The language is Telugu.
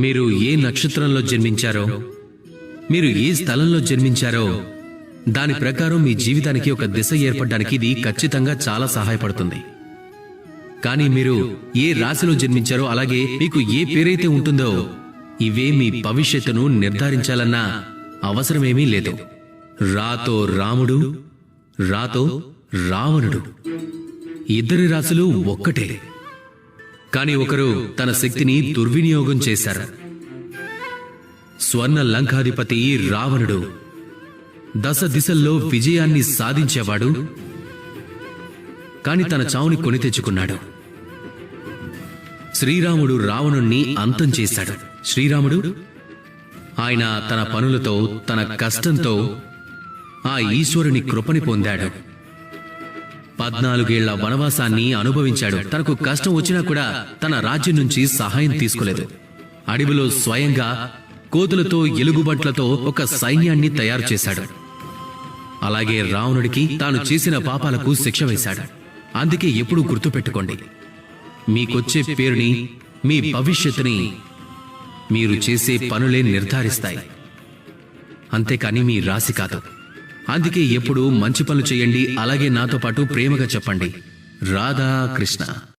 మీరు ఏ నక్షత్రంలో జన్మించారో, మీరు ఏ స్థలంలో జన్మించారో దాని ప్రకారం మీ జీవితానికి ఒక దిశ ఏర్పడడానికి ఇది ఖచ్చితంగా చాలా సహాయపడుతుంది. కానీ మీరు ఏ రాశిలో జన్మించారో, అలాగే మీకు ఏ పేరైతే ఉంటుందో, ఇవే మీ భవిష్యత్తును నిర్ధారించాలన్న అవసరమేమీ లేదు. రాతో రాముడు, రాతో రావణుడు, ఇద్దరి రాశులు ఒక్కటే. కాని ఒకరు తన శక్తిని దుర్వినియోగం చేశారు. స్వర్ణ లంకాధిపతి రావణుడు దశ దిశల్లో విజయాన్ని సాధించేవాడు, కాని తన చావుని కొని తెచ్చుకున్నాడు. శ్రీరాముడు రావణుణ్ణి అంతం చేశాడు. శ్రీరాముడు ఆయన తన పనులతో, తన కష్టంతో ఆ ఈశ్వరుని కృపని పొందాడు. 14 ఏళ్ల వనవాసాన్ని అనుభవించాడు. తనకు కష్టం వచ్చినా కూడా తన రాజ్యం నుంచి సహాయం తీసుకోలేదు. అడవిలో స్వయంగా కోతులతో, ఎలుగుబంట్లతో ఒక సైన్యాన్ని తయారు చేశాడు. అలాగే రావణుడికి తాను చేసిన పాపాలకు శిక్ష వేశాడు. అందుకే ఎప్పుడూ గుర్తుపెట్టుకోండి, మీకొచ్చే పేరుని, మీ భవిష్యత్తుని మీరు చేసే పనులే నిర్ధారిస్తాయి, అంతేకాని మీ రాశి కాదు. అందుకే ఎప్పుడూ మంచి పనులు చేయండి. అలాగే నాతో పాటు ప్రేమగా చెప్పండి, రాధా కృష్ణ.